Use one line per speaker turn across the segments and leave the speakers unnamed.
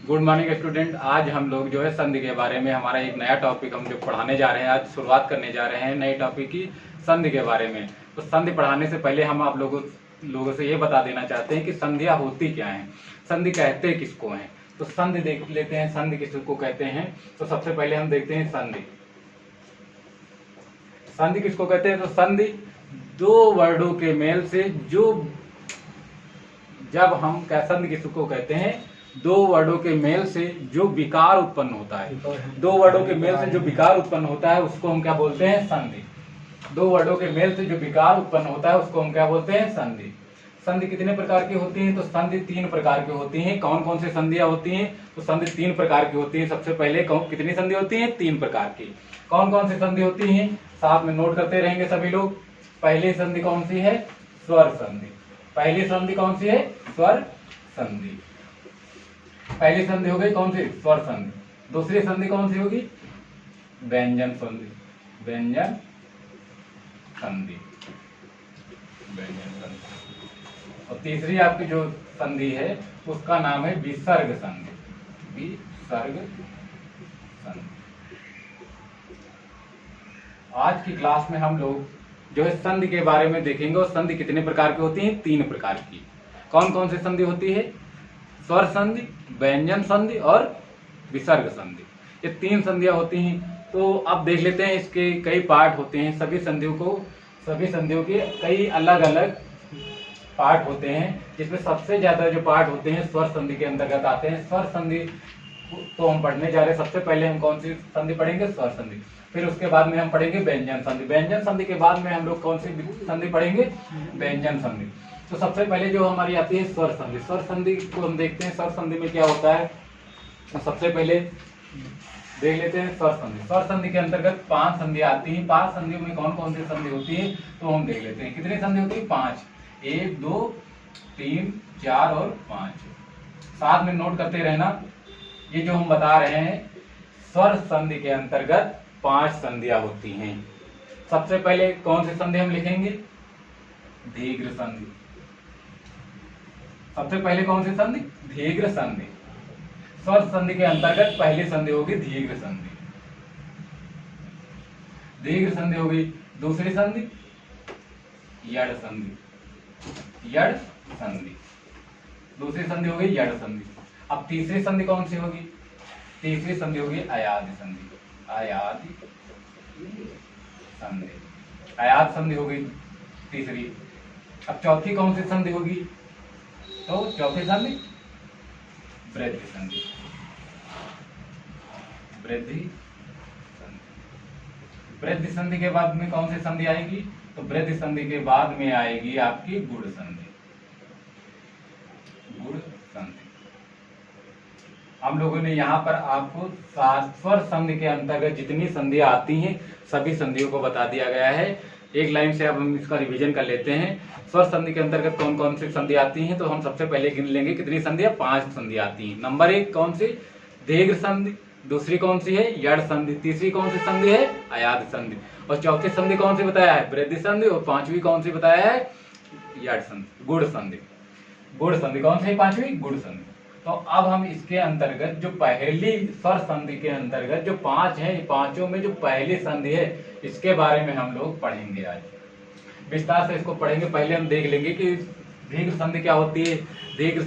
Good morning student. आज हम लोग जो है संधि के बारे में हमारा एक नया टॉपिक हम जो पढ़ाने जा रहे हैं, आज शुरुआत करने जा रहे हैं नए टॉपिक की संधि के बारे में। तो संधि पढ़ाने से पहले हम आप लोगों से ये बता देना चाहते हैं कि संधियाँ होती क्या हैं, संधि कहते किसको हैं। तो संधि देख लेते हैं, संधि किसको कहते हैं। तो सबसे पहले हम देखते हैं संधि। संधि किसको कहते हैं? तो संधि दो वर्डों के मेल से जो, जब हम संधि किसको कहते हैं? दो वर्डों के मेल से जो विकार उत्पन्न होता है, दो वर्डों के मेल से जो विकार उत्पन्न होता है उसको हम क्या बोलते हैं? संधि। दो वर्डों के मेल से जो विकार उत्पन्न होता है उसको हम क्या बोलते हैं? संधि। संधि कितने प्रकार की होती है? तो संधि तीन प्रकार की होती हैं। कौन कौन सी संधियां होती हैं? तो संधि तीन प्रकार की होती है। सबसे पहले कितनी संधि होती है? तीन प्रकार की। कौन कौन सी संधि होती है? साथ में नोट करते रहेंगे सभी लोग। पहली संधि कौन सी है? स्वर संधि। पहली संधि कौन सी है? स्वर संधि। पहली संधि हो गई कौन सी? स्वर संधि। दूसरी संधि कौन सी होगी? व्यंजन संधि। व्यंजन संधि। व्यंजन संधि। और तीसरी आपकी जो संधि है उसका नाम है विसर्ग संधि। विसर्ग संधि। आज की क्लास में हम लोग जो है संधि के बारे में देखेंगे। और संधि कितने प्रकार की होती है? तीन प्रकार की। कौन कौन सी संधि होती है? स्वर संधि, व्यंजन संधि और विसर्ग संधि। ये तीन संधियां होती हैं। तो अब देख लेते हैं, इसके कई पार्ट होते हैं। सभी संधियों के कई अलग अलग पार्ट होते हैं, जिसमें सबसे ज्यादा जो पार्ट होते हैं स्वर संधि के अंतर्गत आते हैं। स्वर संधि तो हम पढ़ने जा रहे हैं। सबसे पहले हम कौन सी संधि पढ़ेंगे? स्वर संधि। फिर उसके बाद में हम पढ़ेंगे व्यंजन संधि। व्यंजन संधि के बाद में हम लोग कौन सी संधि पढ़ेंगे? व्यंजन संधि। तो सबसे पहले जो हमारी आती है स्वर संधि। स्वर संधि को हम देखते हैं, स्वर संधि में क्या होता है। तो सबसे पहले देख लेते हैं स्वर संधि। स्वर संधि के अंतर्गत पांच संधियां आती हैं। पांच संधियों में कौन कौन सी संधि होती है तो हम देख लेते हैं। कितनी संधि होती है? पांच। 1 2 3 4 और 5। साथ में नोट करते रहना। ये जो हम बता रहे हैं, स्वर संधि के अंतर्गत पांच संधियां होती हैं। सबसे पहले कौन सी संधि हम लिखेंगे? दीर्घ संधि। सबसे पहले कौन सी संधि? दीर्घ संधि। स्वर संधि के अंतर्गत पहली संधि होगी दीर्घ संधि। दीर्घ संधि होगी। दूसरी संधि यड़ संधि। यड़ संधि। दूसरी संधि होगी यड़ संधि। अब तीसरी संधि कौन सी होगी? तीसरी संधि होगी अयादि संधि। अयादि संधि। अयाद संधि होगी तीसरी। अब चौथी कौन सी संधि होगी? तो चौथी संधि वृद्धि संधि। वृद्धि संधि। वृद्धि संधि के बाद में कौन सी संधि आएगी? तो वृद्धि संधि के बाद में आएगी आपकी गुण संधि। गुण संधि। हम लोगों ने यहाँ पर आपको स्वर संधि के अंतर्गत जितनी संधियां आती हैं सभी संधियों को बता दिया गया है। एक लाइन से अब हम इसका रिवीजन कर लेते हैं। स्वर संधि के अंतर्गत कौन कौन सी संधि आती हैं तो हम सबसे पहले गिन लेंगे। कितनी संधियां? पांच संधियां आती हैं। नंबर 1 कौन सी? दीर्घ संधि। दूसरी कौन सी है? यड़ संधि। तीसरी कौन सी संधि है? अयाद संधि। और चौथी संधि कौन सी बताया है? वृद्धि संधि। और पांचवी कौन सी बताया है? यड़ संधि। गुण संधि। गुण संधि कौन सी? पांचवी गुण संधि। तो अब हम इसके अंतर्गत जो पहली स्वर संधि के अंतर्गत जो पांच है, पांचों में जो पहली संधि है इसके बारे में हम लोग पढ़ेंगे। आज विस्तार से इसको पढ़ेंगे। पहले हम देख लेंगे कि दीर्घ संधि क्या होती है। दीर्घ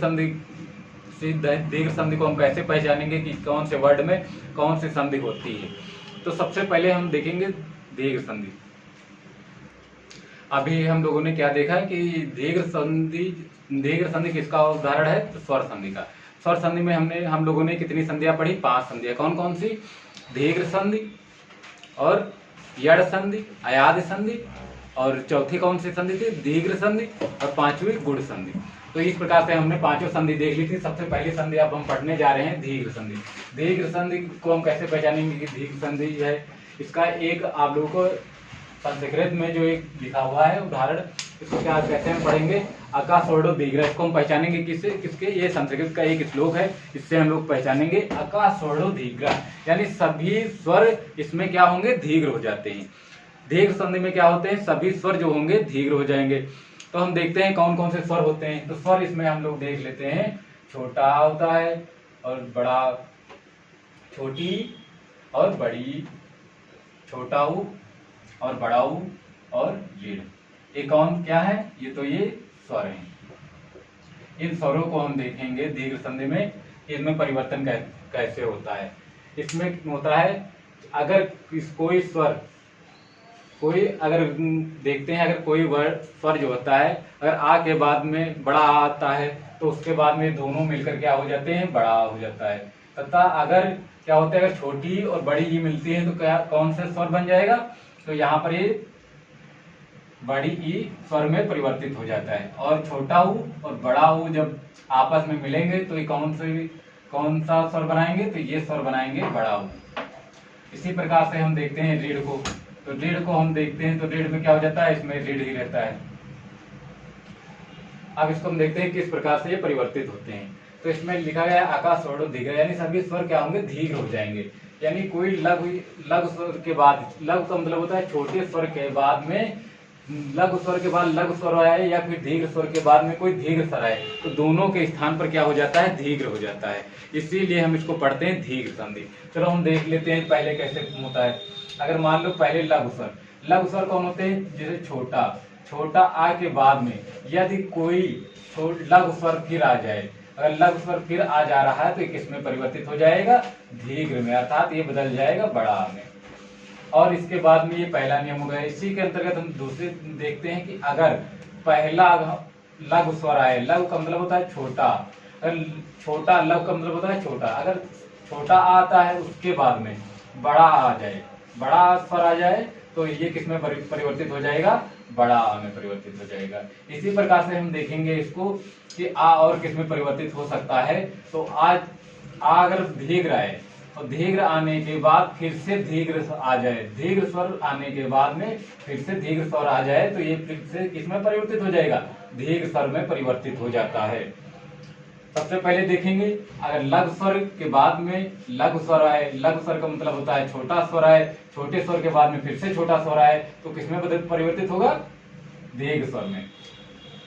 संधि को हम कैसे पहचानेंगे कि कौन से वर्ड में कौन सी संधि होती है। तो सबसे पहले हम देखेंगे दीर्घ संधि। अभी हम लोगों ने क्या देखा है कि दीर्घ संधि किसका उदाहरण है? तो स्वर संधि का। स्वर संधि में हम लोगों ने कितनी संधियां पढ़ी? पांच संधियां। कौन कौन सी? दीर्घ संधि और यड़ संधि, अयादि संधि, और चौथी कौन सी संधि थी? दीर्घ संधि, और पांचवी गुण संधि। तो इस प्रकार से हमने पांचों संधि देख ली थी। सबसे पहली संधि अब हम पढ़ने जा रहे हैं दीर्घ संधि। दीर्घ संधि को हम कैसे पहचानेंगे कि दीर्घ संधि है? इसका एक आप लोगों को संस्कृत में जो एक लिखा हुआ है उदाहरण, इसको क्या कहते हैं पढ़ेंगे? अका सोर्डो दीर्घ। इसको हम पहचानेंगे किसके? ये संस्कृत का एक श्लोक है, इससे हम लोग पहचानेंगे अका सोर्डो दीर्घ। यानी सभी स्वर इसमें क्या होंगे? दीर्घ हो जाते हैं। दीर्घ संधि में क्या होते हैं? सभी स्वर जो होंगे दीर्घ हो जाएंगे। तो हम देखते हैं कौन कौन से स्वर होते हैं। तो स्वर इसमें हम लोग देख लेते हैं। छोटा होता है और बड़ा, छोटी और बड़ी, छोटा ऊ और बड़ा ऊ और रीढ़, ये कौन क्या है? ये तो ये स्वर हैं। इन स्वरों को हम देखेंगे दीर्घ संधि में, इनमें परिवर्तन कैसे होता है। इसमें होता है अगर कोई स्वर, कोई अगर देखते हैं, अगर कोई वर्ड स्वर जो होता है अगर आ के बाद में बड़ा आ आता है तो उसके बाद में दोनों मिलकर क्या हो जाते हैं? बड़ा हो जाता है। तथा अगर क्या होता है, अगर छोटी और बड़ी ई मिलती है तो क्या कौन सा स्वर बन जाएगा? तो यहाँ पर ये बड़ी ई स्वर में परिवर्तित हो जाता है। और छोटा ऊ और बड़ा ऊ जब आपस में मिलेंगे तो ये कौन सा स्वर बनाएंगे? तो ये स्वर बनाएंगे बड़ा ऊ। इसी प्रकार से हम देखते हैं रीढ़ को, तो रीढ़ को हम देखते हैं तो रीढ़ में क्या हो जाता है? इसमें रीढ़ ही रहता है। अब इसको हम देखते हैं किस प्रकार से ये परिवर्तित होते हैं। तो इसमें लिखा गया है आकाश स्वर दीर्घ, यानी सभी स्वर क्या होंगे? दीर्घ हो जाएंगे। यानी कोई लघु स्वर के बाद, लघु का मतलब होता है छोटे स्वर के बाद में लघु स्वर के बाद लघु स्वर आए या फिर दीर्घ स्वर के बाद में कोई दीर्घ स्वर आए तो दोनों के स्थान पर क्या हो जाता है? दीर्घ हो जाता है। इसीलिए हम इसको पढ़ते हैं दीर्घ संधि। चलो हम देख लेते हैं पहले कैसे होता है। अगर मान लो पहले लघु स्वर कौन होते हैं? जैसे छोटा आ के बाद में यदि कोई लघु स्वर फिर आ जाए, अगर लघु स्वर फिर आ जा रहा है तो ये किस में परिवर्तित हो जाएगा? दीर्घ में, अर्थात ये बदल जाएगा बड़ा में। और इसके बाद में ये पहला नियम हो गया। इसी के अंतर्गत हम दूसरे देखते हैं कि अगर पहला लघु स्वर आए, लघु का मतलब होता है छोटा, अगर छोटा, लघु का मतलब होता है छोटा, अगर छोटा आता है उसके बाद में बड़ा आ जाए, बड़ा स्वर आ जाए तो ये किस में परिवर्तित हो जाएगा? बड़ा आ में परिवर्तित हो जाएगा। इसी प्रकार से हम देखेंगे इसको कि आ और किस में परिवर्तित हो सकता है। तो आ अगर दीर्घ आए और दीर्घ आने के बाद फिर से दीर्घ आ जाए, दीर्घ स्वर आने के बाद में फिर से दीर्घ स्वर आ जाए तो ये फिर से किस में परिवर्तित हो जाएगा? दीर्घ स्वर में परिवर्तित हो जाता है। सबसे पहले देखेंगे अगर लघु स्वर के बाद में लघु स्वर आए, लघु स्वर का मतलब होता है छोटा स्वर आए, छोटे स्वर के बाद में फिर से छोटा स्वर आए तो किसमें परिवर्तित होगा? दीर्घ स्वर में।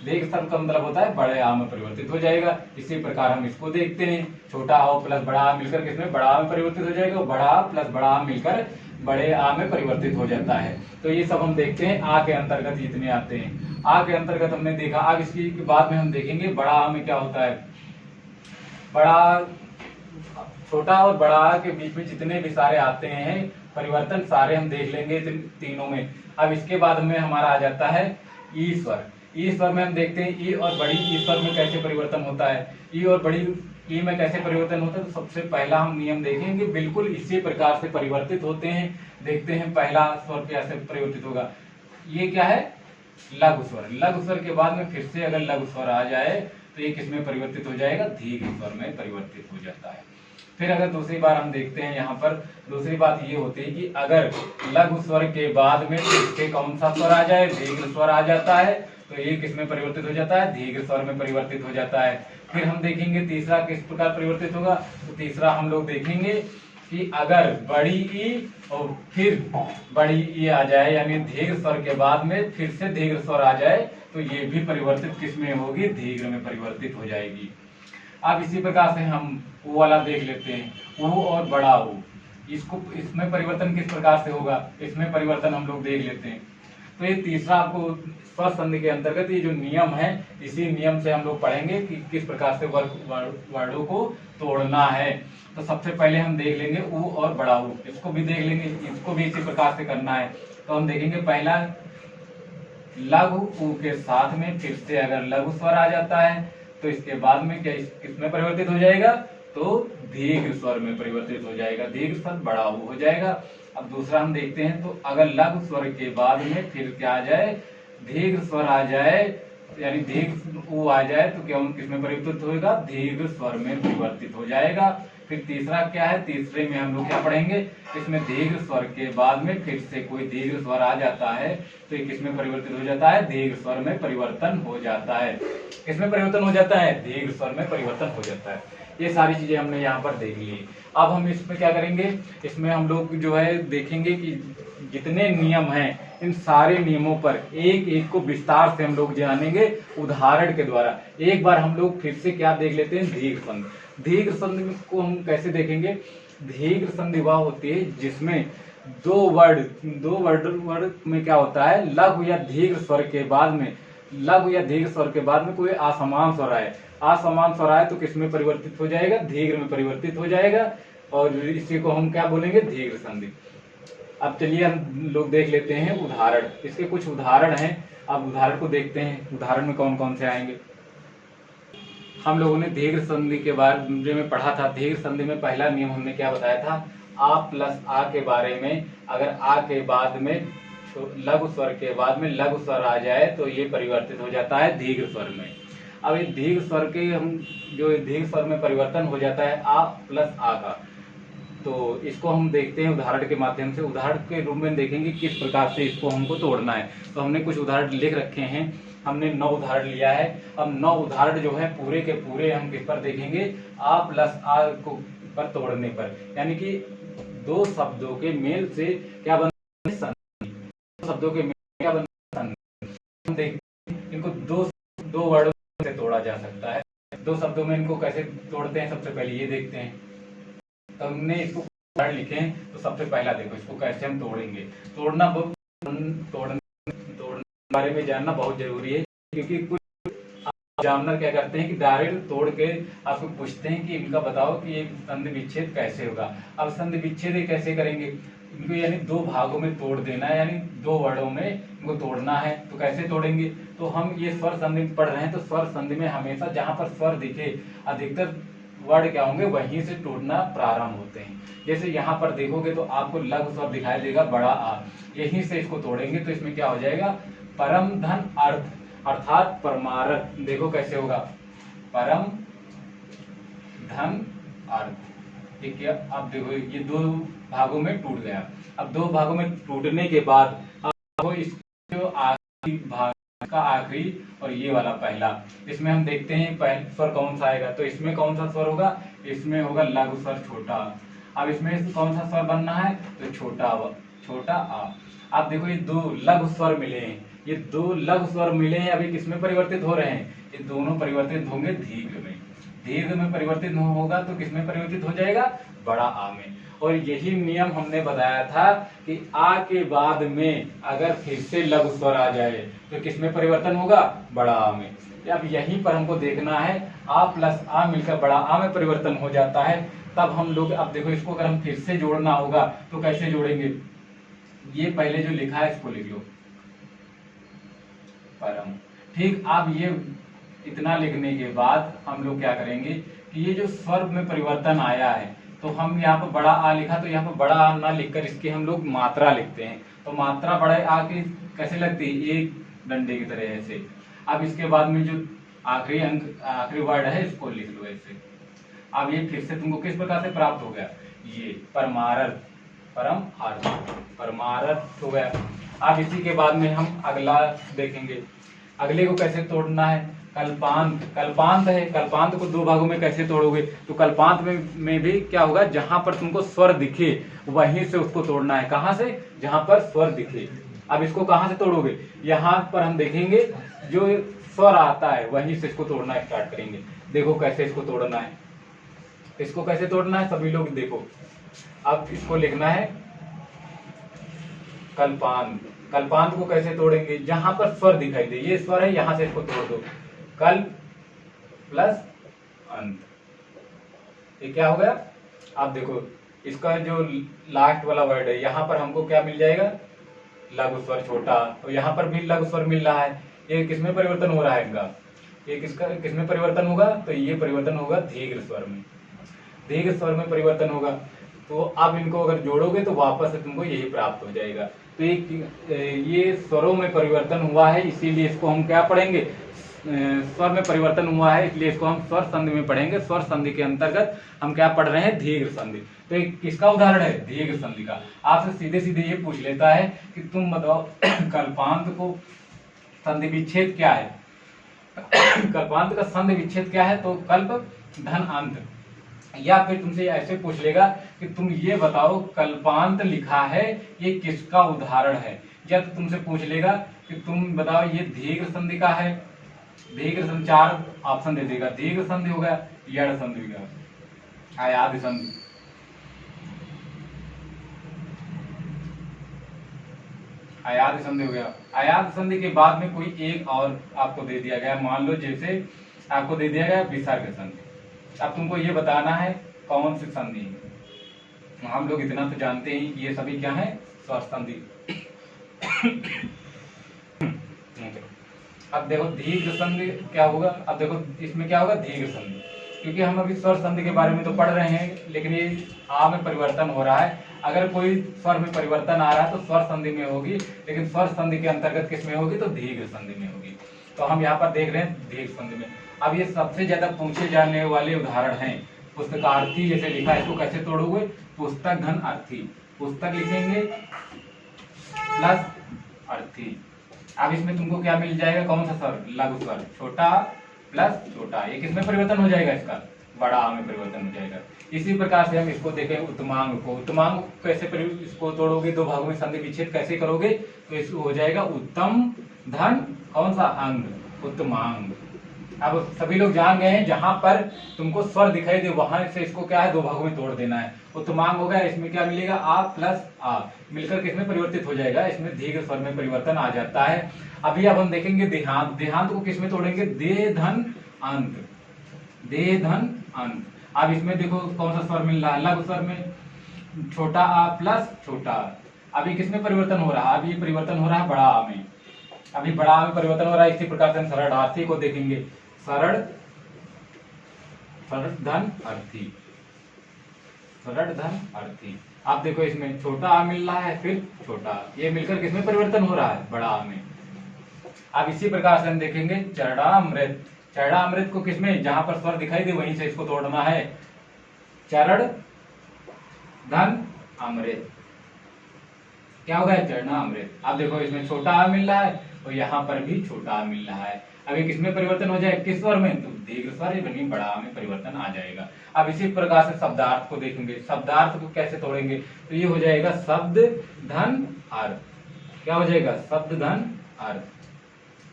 दीर्घ स्वर का मतलब होता है बड़े आ में परिवर्तित हो जाएगा। इसी प्रकार हम इसको देखते हैं, छोटा आ प्लस बड़ा आ मिलकर किसमें? बड़ा आ में परिवर्तित हो जाएगा। बड़ा आ प्लस बड़ा आ मिलकर बड़े आ में परिवर्तित हो जाता है। तो ये सब हम देखते हैं आ के अंतर्गत जितने आते हैं। आ के अंतर्गत हमने देखा। अब इसकी बाद में हम देखेंगे बड़ा आ में क्या होता है। बड़ा, छोटा और बड़ा के बीच में जितने भी सारे आते हैं परिवर्तन सारे हम देख लेंगे तीनों में। अब इसके बाद में हमारा आ जाता है ई स्वर। ई स्वर में हम देखते हैं ई और बड़ी ई स्वर में कैसे परिवर्तन होता है। ई और बड़ी ई में कैसे परिवर्तन होता है, तो सबसे पहला हम नियम देखेंगे, बिल्कुल इसी प्रकार से परिवर्तित होते हैं। देखते हैं पहला स्वर कैसे परिवर्तित होगा। ये क्या है? लघु स्वर। लघु स्वर के बाद में फिर से अगर लघु स्वर आ जाए तो ये किसमें परिवर्तित हो जाएगा? दीर्घ स्वर में परिवर्तित हो जाता है। फिर अगर दूसरी बार हम देखते हैं, यहाँ पर दूसरी बात ये होती है कि अगर लघु स्वर के बाद में फिर से कौन सा स्वर आ जाए? दीर्घ स्वर आ जाता है तो ये किसमें परिवर्तित हो जाता है? दीर्घ स्वर में परिवर्तित हो जाता है। फिर हम देखेंगे तीसरा किस प्रकार परिवर्तित होगा। तो तीसरा हम लोग देखेंगे कि अगर बड़ी ई और फिर बड़ी ई आ जाए, यानी दीर्घ स्वर के बाद में फिर से दीर्घ स्वर आ जाए तो ये भी परिवर्तित किसमें होगी? दीर्घ में परिवर्तित हो जाएगी। अब इसी प्रकार से हम ऊ वाला देख लेते हैं, ऊ और बड़ा ऊ, इसमें परिवर्तन किस प्रकार से होगा, इसमें परिवर्तन हम लोग देख लेते हैं। तो ये तीसरा आपको स्वर संधि के अंतर्गत ये जो नियम है, इसी नियम से हम लोग पढ़ेंगे कि किस प्रकार से वर्डों को तोड़ना है। तो सबसे पहले हम देख लेंगे ऊ और बड़ा ऊ, इसको भी देख लेंगे, इसको भी इसी प्रकार से करना है। तो हम देखेंगे पहला लघु ऊ के साथ में फिर से अगर लघु स्वर आ जाता है तो इसके बाद में क्या किसमें परिवर्तित हो जाएगा? तो दीर्घ स्वर में परिवर्तित हो जाएगा। दीर्घ स्वर बड़ा ऊ हो जाएगा। अब दूसरा हम देखते हैं, तो अगर लघु स्वर के बाद में फिर क्या आ जाए? दीर्घ स्वर आ जाए, यानी दीर्घ ऊ आ जाए तो क्या किसमें परिवर्तित होगा? दीर्घ स्वर में परिवर्तित हो जाएगा। फिर तीसरा क्या है? तीसरे में हम लोग क्या पढ़ेंगे? इसमें दीर्घ स्वर के बाद में फिर से कोई दीर्घ स्वर आ जाता है तो ये किसमें परिवर्तित हो जाता है? दीर्घ स्वर में परिवर्तन हो जाता है। किसमें परिवर्तन हो जाता है? दीर्घ स्वर में परिवर्तन हो जाता है। ये सारी चीजें हमने यहाँ पर देख ली। अब हम इसमें क्या करेंगे, इसमें हम लोग जो है देखेंगे कि जितने नियम हैं इन सारे नियमों पर एक एक को विस्तार से हम लोग जानेंगे उदाहरण के द्वारा। एक बार हम लोग फिर से क्या देख लेते हैं, दीर्घ संधि। दीर्घ संधि को हम कैसे देखेंगे, दीर्घ संधि वह होती है जिसमें दो वर्ड में क्या होता है, लघु या दीर्घ स्वर के बाद में, लघु या दीर्घ स्वर के बाद में कोई असमान स्वर आए। असमान स्वर आए तो किस में परिवर्तित हो जाएगा, दीर्घ में परिवर्तित हो जाएगा, और इसी को हम क्या बोलेंगे, दीर्घ संधि। अब चलिए हम लोग देख लेते हैं उदाहरण, इसके कुछ उदाहरण हैं। अब उदाहरण को देखते हैं, उदाहरण में कौन कौन से आएंगे। हम लोगों ने दीर्घ संधि के बारे में पढ़ा था। दीर्घ संधि में पहला नियम हमने क्या बताया था, आ प्लस आ के बारे में, अगर आ के बाद में लघु स्वर के बाद में लघु स्वर आ जाए तो ये परिवर्तित हो जाता है दीर्घ स्वर में। अब ये दीर्घ स्वर के हम जो दीर्घ स्वर में परिवर्तन हो जाता है आ प्लस आ का, तो इसको हम देखते हैं उदाहरण के माध्यम से। उदाहरण के रूप में देखेंगे किस प्रकार से इसको हमको तोड़ना है। तो हमने कुछ उदाहरण लिख रखे हैं, हमने 9 उदाहरण लिया है। अब 9 उदाहरण जो है पूरे के पूरे हम किस पर देखेंगे, आ प्लस आ को पर तोड़ने पर, यानी कि दो शब्दों के मेल से क्या बनता है, संधि। दो शब्दों के मेल क्या बनता है, संधि। हम देखते हैं इनको दो वर्डों से तोड़ा जा सकता है। दो शब्दों में इनको कैसे तोड़ते हैं, सबसे पहले ये देखते हैं। तो हमने इसको उदाहरण लिखे हैं, तो सबसे पहला देखो इसको कैसे हम तोड़ेंगे। तोड़ने बारे में जानना बहुत जरूरी है, क्योंकि कुछ एग्जामिनर क्या करते हैं कि डायरेक्ट तोड़ के आपको पूछते हैं कि इनका बताओ कि ये संधि विच्छेद कैसे होगा। अब संधि विच्छेद कैसे करेंगे, इनको यानी 2 भागों में तोड़ देना है, यानी 2 वर्डों में इनको तोड़ना है। तो कैसे तोड़ेंगे, तो हम ये स्वर संधि पढ़ रहे हैं, तो स्वर संधि में हमेशा जहां पर स्वर दिखे अधिकतर वर्ड क्या होंगे, वहीं से टूटना प्रारंभ होते हैं। जैसे यहाँ पर देखोगे तो आपको लघु स्वर दिखाई देगा बड़ा आ, यहीं से इसको तोड़ेंगे तो इसमें क्या हो जाएगा, परम धन अर्थ अर्थात परमार्थ। देखो कैसे होगा, परम धन अर्थ। ठीक है, अब देखो ये 2 भागों में टूट गया। अब 2 भागों में टूटने के बाद अब इस जो आखिरी भाग का आखिरी और ये वाला पहला, इसमें हम देखते हैं पहला स्वर कौन सा आएगा। तो इसमें कौन सा स्वर होगा, इसमें होगा लघु स्वर छोटा। अब इसमें कौन सा स्वर बनना है, तो छोटा आ। अब देखो ये 2 लघु स्वर मिले हैं, ये 2 लघु स्वर मिले हैं, अभी किसमें परिवर्तित हो रहे हैं, ये दोनों परिवर्तित होंगे दीर्घ में। दीर्घ में परिवर्तित होगा तो किसमें परिवर्तित हो जाएगा, बड़ा आ में। और यही नियम हमने बताया था कि आ के बाद में अगर फिर से लघु स्वर आ जाए तो किसमें परिवर्तन होगा, बड़ा आ में। अब यहीं पर हमको देखना है, आ प्लस आ मिलकर बड़ा आ में परिवर्तन हो जाता है। तब हम लोग, अब देखो इसको अगर हम फिर से जोड़ना होगा तो कैसे जोड़ेंगे, ये पहले जो लिखा है इसको लिख लो, परम। ठीक, अब ये इतना लिखने के बाद हम लोग क्या करेंगे कि ये जो स्वर में परिवर्तन आया है, तो हम यहाँ पर बड़ा आ लिखा, तो यहाँ पर बड़ा आ ना लिखकर इसकी हम लोग मात्रा लिखते हैं। तो मात्रा बड़ा आ की कैसे लगती है, एक डंडे की तरह ऐसे। अब इसके बाद में जो आखिरी अंक आखिरी वर्ड है इसको लिख लो ऐसे। अब ये फिर से तुमको किस प्रकार से प्राप्त हो गया, ये परमार्थ, परम अर्थ, परमार्थ हो गया। अब इसी के बाद में हम अगला देखेंगे, अगले को कैसे तोड़ना है, कल्पांत। कल्पांत है, कल्पांत को 2 भागों में कैसे तोड़ोगे, तो कल्पांत में भी क्या होगा, जहां पर तुमको स्वर दिखे वहीं से उसको तोड़ना है। कहां से, जहां पर स्वर दिखे। अब इसको कहां से तोड़ोगे, यहाँ पर हम देखेंगे जो स्वर आता है वहीं से इसको तोड़ना स्टार्ट करेंगे। देखो कैसे इसको तोड़ना है, इसको कैसे तोड़ना है सभी लोग देखो। अब इसको लिखना है कल्पांत। कल्पांत को कैसे तोड़ेंगे, जहां पर स्वर दिखाई दे, ये स्वर है, यहां से इसको तोड़ दो, कल्प प्लस अंत, ये क्या हो गया। अब देखो इसका जो लास्ट वाला वर्ड है, यहाँ पर हमको क्या मिल जाएगा, लघु स्वर छोटा, और यहाँ पर भी लघु स्वर मिल रहा है। ये किसमें परिवर्तन हो रहा है इनका, ये किसमें परिवर्तन होगा, तो ये परिवर्तन होगा दीर्घ स्वर में, दीर्घ स्वर में परिवर्तन होगा। तो अब इनको अगर जोड़ोगे तो वापस से तुमको यही प्राप्त हो जाएगा। तो ये स्वरों में परिवर्तन हुआ है, इसीलिए इसको हम क्या पढ़ेंगे, स्वर में परिवर्तन हुआ है, इसलिए इसको हम स्वर संधि में पढ़ेंगे। स्वर संधि के अंतर्गत हम क्या पढ़ रहे हैं, दीर्घ संधि। तो एक किसका उदाहरण है, दीर्घ संधि का। आपसे सीधे सीधे ये पूछ लेता है कि तुम बताओ कल्पांत को संधि विच्छेद क्या है, कल्पांत का संधि विच्छेद क्या है, तो कल्प धन अंत। या फिर तुमसे ऐसे पूछ लेगा कि तुम ये बताओ कल्पांत लिखा है ये किसका उदाहरण है, या तो तुमसे पूछ लेगा कि तुम बताओ ये दीर्घ संधि का है। दीर्घ संधि 4 ऑप्शन दे देगा, दीर्घ संधि हो गया, यड़ संधि हो गया, आयात संधि। आयात संधि हो गया। आयात संधि के बाद में कोई एक और आपको दे दिया गया, मान लो जैसे आपको दे दिया गया विसर्ग संधि। अब तुमको ये बताना है कौन सी संधि है। हम लोग इतना तो जानते हैं कि ये सभी क्या है, स्वर संधि। अब देखो दीर्घ संधि क्या होगा, अब देखो इसमें क्या होगा, दीर्घ संधि, क्योंकि हम अभी स्वर संधि के बारे में तो पढ़ रहे हैं, लेकिन ये आ में परिवर्तन हो रहा है। अगर कोई स्वर में परिवर्तन आ रहा है तो स्वर संधि में होगी, लेकिन स्वर संधि के अंतर्गत किस में होगी, तो दीर्घ संधि में होगी। तो हम यहाँ पर देख रहे हैं दीर्घ संधि में। अब ये सबसे ज्यादा पूछे जाने वाले उदाहरण हैं। पुस्तकार्थी जैसे लिखा है, इसको कैसे तोड़ोगे, पुस्तक धन अर्थी, पुस्तक लिखेंगे प्लस अर्थी। अब इसमें तुमको क्या मिल जाएगा, कौन सा स्वर, लघु स्वर, छोटा प्लस छोटा, ये किसमें परिवर्तन हो जाएगा, इसका बड़ा आ में परिवर्तन हो जाएगा। इसी प्रकार से हम इसको देखें उत्तमांग को। उत्तमांग कैसे इसको तोड़ोगे, दो भागों में संधि विच्छेद कैसे करोगे, तो इसको हो जाएगा उत्तम धन कौन सा अंग, उत्तमांग। अब सभी लोग जान गए हैं, जहां पर तुमको स्वर दिखाई दे वहां से इसको क्या है, दो भागों में तोड़ देना है। उत्तमांग हो गया, इसमें क्या मिलेगा, आ प्लस आ मिलकर किसमें परिवर्तित हो जाएगा, इसमें दीर्घ स्वर में परिवर्तन आ जाता है। अभी अब हम देखेंगे देहांत। देहांत को किसमें तोड़ेंगे, दे धन अंत, दे धन अंत। अब इसमें देखो कौन सा स्वर मिल रहा है, लघु स्वर में, छोटा आ प्लस छोटा। अभी किसमें परिवर्तन हो रहा है, अभी परिवर्तन हो रहा है बड़ा आ में, अभी बड़ा आ में परिवर्तन हो रहा है। इसी प्रकार से हम सरणार्थी को देखेंगे, सरल धन अर्थी, सरल धन अर्थी। आप देखो इसमें छोटा आ मिल रहा है, फिर छोटा, ये मिलकर किसमें परिवर्तन हो रहा है, बड़ा आ में। अब इसी प्रकार से हम देखेंगे चरणामृत। चरणामृत को किसमें, जहां पर स्वर दिखाई दे वहीं से इसको तोड़ना है, चरण धन अमृत, क्या होगा, चरणामृत। अब देखो इसमें छोटा आ मिल रहा है और यहाँ पर भी छोटा आ मिल रहा है। अभी किसमें परिवर्तन हो जाए, किस स्वर में, तो दीर्घ स्वर बनी बड़ा आ में परिवर्तन आ जाएगा। अब इसी प्रकार से शब्दार्थ को देखेंगे। शब्दार्थ को कैसे तोड़ेंगे, तो ये हो जाएगा शब्द धन अर्थ, क्या हो जाएगा, शब्द धन अर्थ,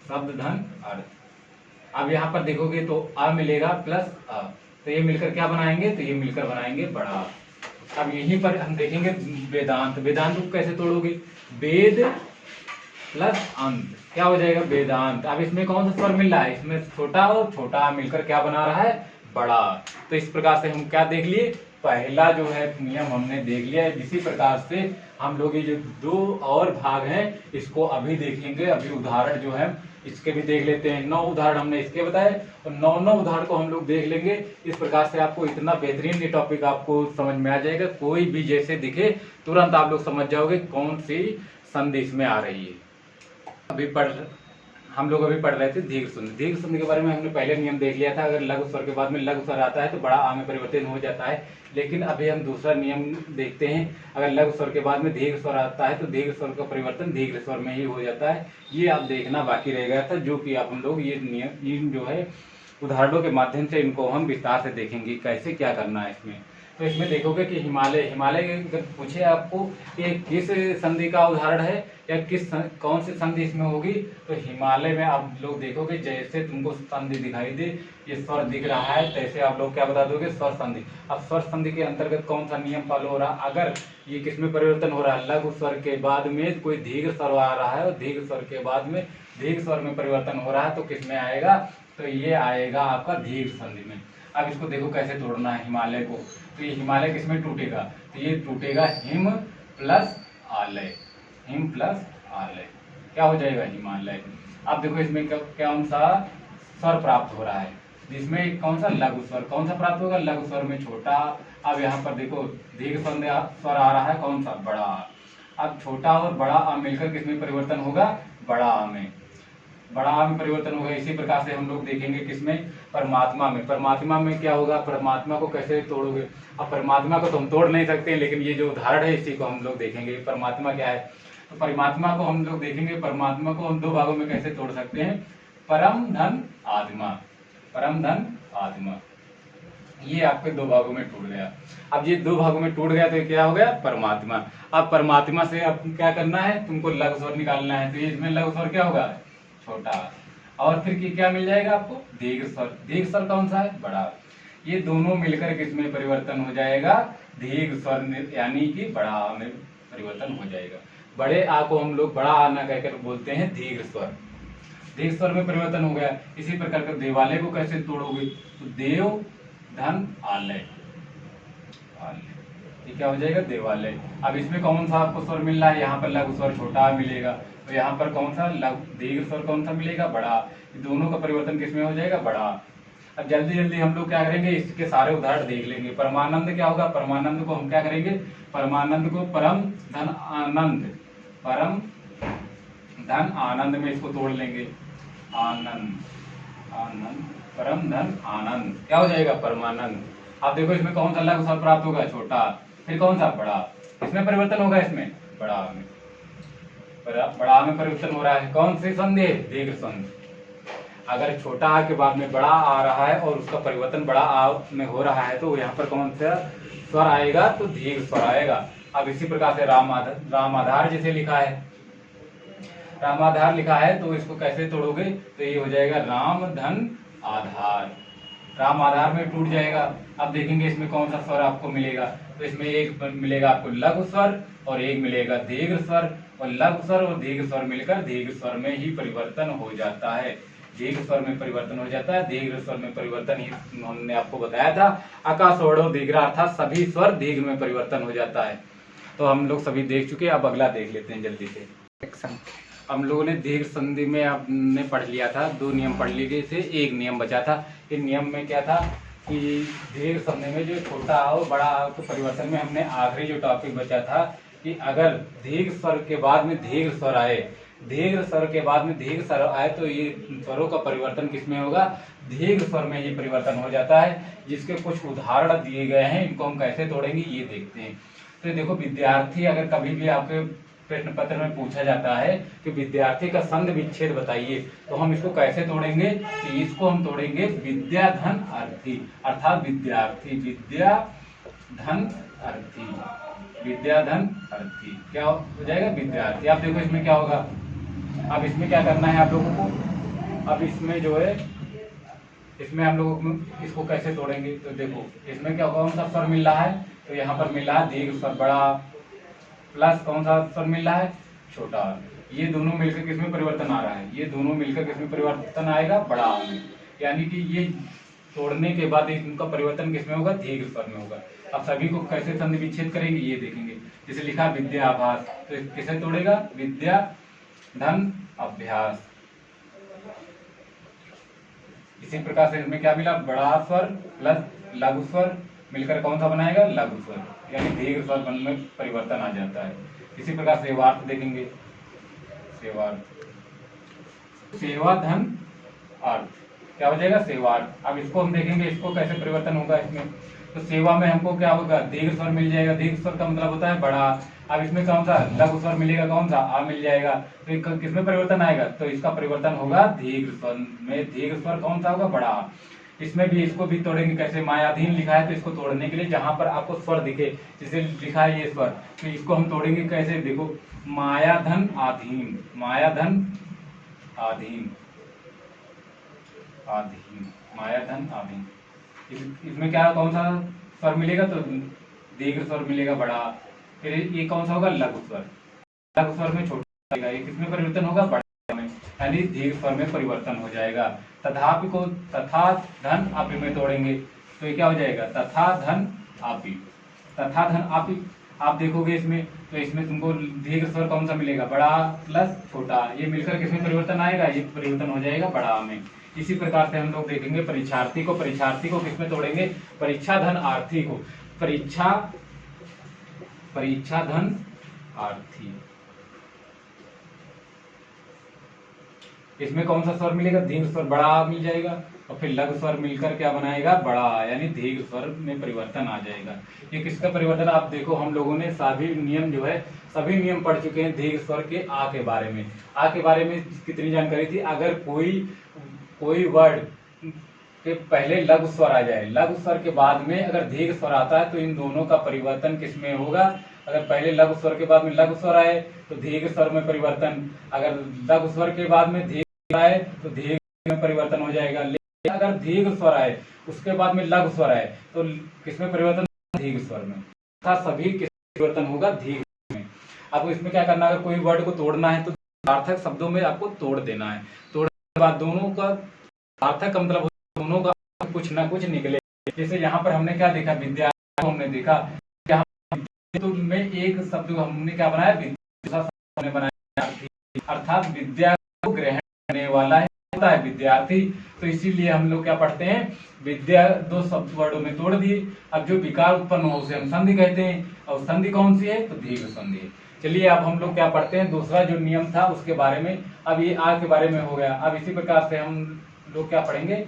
शब्द धन अर्थ। अब यहाँ पर देखोगे तो आ मिलेगा प्लस अ, तो ये मिलकर क्या बनाएंगे, तो ये मिलकर बनाएंगे बड़ा। अब यहीं पर हम देखेंगे वेदांत। वेदांत को कैसे तोड़ोगे, वेद प्लस अंत, क्या हो जाएगा, वेदांत। अब इसमें कौन सा स्वर मिल रहा है, इसमें छोटा और छोटा मिलकर क्या बना रहा है, बड़ा। तो इस प्रकार से हम क्या देख लिए, पहला जो है नियम हमने देख लिया है। इसी प्रकार से हम लोग ये जो दो और भाग हैं इसको अभी देखेंगे। अभी उदाहरण जो है इसके भी देख लेते हैं। 9 उदाहरण हमने इसके बताए और 9 उदाहरण को हम लोग देख लेंगे। इस प्रकार से आपको इतना बेहतरीन ये टॉपिक आपको समझ में आ जाएगा, कोई भी जैसे दिखे तुरंत आप लोग समझ जाओगे कौन सी संधि इसमें आ रही है। हम लोग अभी पढ़ रहे थे दीर्घ संधि। दीर्घ संधि के बारे में हमने पहले नियम देख लिया था, अगर लघु स्वर के बाद में लघु स्वर आता है तो बड़ा आ में परिवर्तन हो जाता है। लेकिन अभी हम दूसरा नियम देखते हैं, अगर लघु स्वर के बाद में दीर्घ स्वर आता है तो दीर्घ स्वर का परिवर्तन दीर्घ स्वर में ही हो जाता है। ये आप देखना बाकी रह गया था, जो कि आप हम लोग ये नियम जो है उदाहरणों के माध्यम से इनको हम विस्तार से देखेंगे कैसे क्या करना है इसमें। तो इसमें देखोगे कि हिमालय अगर पूछे आपको कि किस संधि का उदाहरण है या कौन सी संधि इसमें होगी, तो हिमालय में आप लोग देखोगे जैसे तुमको संधि दिखाई दे, ये स्वर दिख रहा है, तैसे आप लोग क्या बता दोगे, स्वर संधि। अब स्वर संधि के अंतर्गत कौन सा नियम फॉलो हो रहा है, अगर ये किसमें परिवर्तन हो रहा है, लघु स्वर के बाद में कोई दीर्घ स्वर आ रहा है और दीर्घ स्वर के बाद में दीर्घ स्वर में परिवर्तन हो रहा है, तो किसमें आएगा, तो ये आएगा आपका दीर्घ संधि में। अब इसको देखो कैसे तोड़ना है हिमालय को, तो ये हिमालय किसमें टूटेगा, तो ये टूटेगा हिम प्लस आलय, हिम प्लस आलय, क्या हो जाएगा, हिमालय। अब देखो इसमें कौन सा स्वर प्राप्त हो रहा है, जिसमें कौन सा लघु स्वर, कौन सा प्राप्त होगा, लघु स्वर में छोटा। अब यहाँ पर देखो दीर्घ स्वर आ रहा है, कौन सा, बड़ा। अब छोटा और बड़ा आ मिलकर किसमें परिवर्तन होगा, बड़ा आ में, बड़ा आ में परिवर्तन होगा। इसी प्रकार से हम लोग देखेंगे किसमें, परमात्मा में। परमात्मा में क्या होगा, परमात्मा को कैसे तोड़ोगे, अब परमात्मा को तो हम तोड़ नहीं सकते, लेकिन ये जो उदाहरण है इसी को हम लोग देखेंगे। परमात्मा क्या है, तो परमात्मा को हम लोग देखेंगे, परमात्मा को हम दो भागों में कैसे तोड़ सकते हैं, परम धन आत्मा, परम धन आत्मा। ये आपके दो भागों में टूट गया। अब ये दो भागों में टूट गया तो क्या हो गया, परमात्मा। अब परमात्मा से अब क्या करना है, तुमको लघु स्वर निकालना है। तो ये इसमें लघु स्वर क्या होगा, छोटा। और फिर क्या मिल जाएगा आपको, दीर्घ स्वर। दीर्घ स्वर कौन सा है, बड़ा। ये दोनों मिलकर किसमें परिवर्तन हो जाएगा, दीर्घ स्वर यानी कि बड़ा आ में परिवर्तन हो जाएगा। बड़े आ को हम लोग बड़ा आ ना कहकर बोलते हैं दीर्घ स्वर। दीर्घ स्वर में परिवर्तन हो गया। इसी प्रकार का देवालय को कैसे तोड़ोगे, तो देव धन आलय, ये क्या हो जाएगा, देवालय। अब इसमें कौन सा आपको स्वर मिल रहा है, यहाँ पर लघु स्वर छोटा मिलेगा, तो यहाँ पर कौन सा दीर्घ स्वर कौन सा मिलेगा, बड़ा। दोनों का परिवर्तन किसमें हो जाएगा, बड़ा। अब जल्दी जल्दी हम लोग क्या करेंगे, इसके सारे उदाहरण देख लेंगे। परमानंद क्या होगा, परमानंद को हम क्या करेंगे, परमानंद को परम धन आनंद, परम धन आनंद में इसको तोड़ लेंगे। आनंद, आनंद, परम धन आनंद क्या हो जाएगा, परमानंद। आप देखो इसमें कौन सा लघु स्वर प्राप्त होगा, छोटा। फिर कौन सा, बड़ा। इसमें परिवर्तन होगा, इसमें बड़ा में, बड़ा में परिवर्तन हो रहा है। कौन सी संधि है, दीर्घ संधि। अगर छोटा आ के बाद में बड़ा आ रहा है और उसका परिवर्तन बड़ा आ में हो रहा है, तो यहाँ पर कौन सा स्वर आएगा, तो दीर्घ स्वर आएगा। अब इसी प्रकार से रामाधार जैसे लिखा है, रामाधार लिखा है, तो इसको कैसे तोड़ोगे, तो ये हो जाएगा राम धन आधार। राम आधार में टूट जाएगा। अब देखेंगे इसमें कौन सा स्वर आपको मिलेगा, तो इसमें एक मिलेगा आपको लघु स्वर और एक मिलेगा दीर्घ स्वर, और लघु स्वर और दीर्घ स्वर मिलकर दीर्घ स्वर में ही परिवर्तन हो जाता है। दीर्घ स्वर में परिवर्तन हो जाता है, दीर्घ स्वर में परिवर्तन ही हमने आपको बताया था। आकाश वर्णो दीर्घ अर्थात सभी स्वर दीर्घ में परिवर्तन हो जाता है। तो हम लोग सभी देख चुके हैं, अब अगला देख लेते हैं जल्दी से। हम लोगों ने दीर्घ संधि में आपने पढ़ लिया था, 2 नियम पढ़ लिए थे, एक नियम बचा था। इन नियम में क्या था कि दीर्घ संधि में जो छोटा आओ बड़ा आओ, तो परिवर्तन में हमने आखिरी जो टॉपिक बचा था कि अगर दीर्घ स्वर के बाद में दीर्घ स्वर आए, दीर्घ स्वर के बाद में दीर्घ स्वर आए, तो ये स्वरों का परिवर्तन किसमें होगा, दीर्घ स्वर में ही परिवर्तन हो जाता है। जिसके कुछ उदाहरण दिए गए हैं, इनको हम कैसे तोड़ेंगे ये देखते हैं। तो देखो विद्यार्थी, अगर कभी भी आपके प्रश्न पत्र में पूछा जाता है कि विद्यार्थी का संधि विच्छेद बताइए, तो हम इसको कैसे तोड़ेंगे, कि इसको हम तोड़ेंगे विद्या धन अर्थी, अर्थात विद्यार्थी, विद्या धन अर्थी, विद्या धन अर्थी क्या हो जाएगा, विद्यार्थी। आप देखो इसमें क्या होगा, अब इसमें क्या करना है आप लोगों को, अब इसमें जो है, इसमें हम लोग इसको कैसे तोड़ेंगे, तो देखो इसमें क्या कौन सा स्वर मिल रहा है, तो यहाँ पर मिल रहा है दीर्घ स्वर बड़ा, प्लस कौन सा स्वर मिल रहा है, छोटा। ये दोनों मिलकर किसमें परिवर्तन आ रहा है, ये दोनों मिलकर किसमें परिवर्तन आएगा, बड़ा में। यानी कि ये तोड़ने के बाद इनका परिवर्तन किसमें होगा, दीर्घ स्वर में होगा। अब सभी को कैसे संधि विच्छेद करेंगे ये देखेंगे। जैसे लिखा विद्याभास, तो किसे तोड़ेगा, विद्या धन अभ्यास। इसी प्रकार से इसमें क्या मिला, बड़ा स्वर प्लस लघु स्वर मिलकर कौन सा बनाएगा, लघु स्वर, यानी दीर्घ स्वर बन में परिवर्तन आ जाता है। इसी प्रकार सेवार्थ देखेंगे, सेवार्थ, सेवा धन अर्थ क्या हो जाएगा, सेवार्थ। अब इसको हम देखेंगे, इसको कैसे परिवर्तन होगा इसमें, तो सेवा में हमको क्या होगा, दीर्घ स्वर मिल जाएगा, दीर्घ स्वर का मतलब होता है बड़ा। अब इसमें कौन सा लघु स्वर मिलेगा, कौन सा, आ मिल जाएगा, तो किसमें परिवर्तन आएगा, तो इसका परिवर्तन होगा दीर्घ स्वर में। दीर्घ स्वर कौन सा होगा, बड़ा। इसमें भी इसको भी तोड़ेंगे कैसे, मायाधीन लिखा है, तो इसको तोड़ने के लिए जहां पर आपको स्वर दिखे, जैसे लिखा है ये स्वर, तो इसको हम तोड़ेंगे कैसे, देखो मायाधन आधीन, मायाधन आधीन, आधीन, मायाधन आधीन। इसमें क्या कौन सा स्वर मिलेगा, तो दीर्घ स्वर मिलेगा, बड़ा। फिर ये कौन सा होगा, लघु स्वर, लघु स्वर में छोटा, ये किसमें परिवर्तन होगा, बड़ा में, यानी दीर्घ स्वर में परिवर्तन हो जाएगा। तथापि को तथा धन आपी में तोड़ेंगे, तो ये क्या हो जाएगा, तथा धन आपी, तथा धन आपी। आप देखोगे इसमें, तो इसमें तुमको दीर्घ स्वर कौन सा मिलेगा, बड़ा प्लस छोटा, ये मिलकर किसमें परिवर्तन आएगा, ये परिवर्तन हो जाएगा बड़ा में। इसी प्रकार से हम लोग देखेंगे परीक्षार्थी को, परीक्षार्थी को किसमें तोड़ेंगे, परीक्षा धन आर्थी को, परीक्षा, परीक्षा धन आर्थी। इसमें कौन सा स्वर मिलेगा, दीर्घ स्वर बड़ा मिल जाएगा, और फिर लघु स्वर मिलकर क्या बनाएगा, बड़ा, यानी दीर्घ स्वर में परिवर्तन आ जाएगा। ये किसका परिवर्तन, आप देखो हम लोगों ने सभी नियम जो है, सभी नियम पढ़ चुके हैं दीर्घ स्वर के आ के बारे में। आ के बारे में कितनी जानकारी थी, अगर कोई वर्ड के पहले लघु स्वर आ जाए, लघु स्वर के बाद में अगर दीर्घ स्वर आता है तो इन दोनों का परिवर्तन किस में होगा? अगर पहले लघु स्वर के बाद में लघु स्वर आए तो दीर्घ स्वर में परिवर्तन, अगर लघु स्वर के बाद में दीर्घ आए तो दीर्घ में परिवर्तन हो जाएगा। लेकिन अगर दीर्घ स्वर आए उसके बाद में लघु स्वर आए तो किसमें परिवर्तन? दीर्घ स्वर में। सभी किस परिवर्तन होगा? दीर्घ में। आपको इसमें क्या करना है, अगर कोई वर्ड को तोड़ना है तो सार्थक शब्दों में आपको तोड़ देना है। तोड़ने के बाद दोनों का सार्थक का मतलब दोनों का कुछ ना कुछ निकले। जैसे यहाँ पर हमने क्या देखा, विद्या हमने देखा, तो में एक शब्द हमने क्या बनाया? विद्या बनाया, अर्थात विद्या को ग्रहण करने वाला होता है विद्यार्थी। तो इसीलिए हम लोग क्या पढ़ते हैं, विद्या दो शब्द वर्डों में तोड़ दिए। अब जो विकार उत्पन्न हो उसे हम संधि कहते हैं, और संधि कौन सी है? तो दीर्घ संधि है। चलिए अब हम लोग क्या पढ़ते हैं, दूसरा जो नियम था उसके बारे में। अब ये आ के बारे में हो गया। अब इसी प्रकार से हम लोग क्या पढ़ेंगे,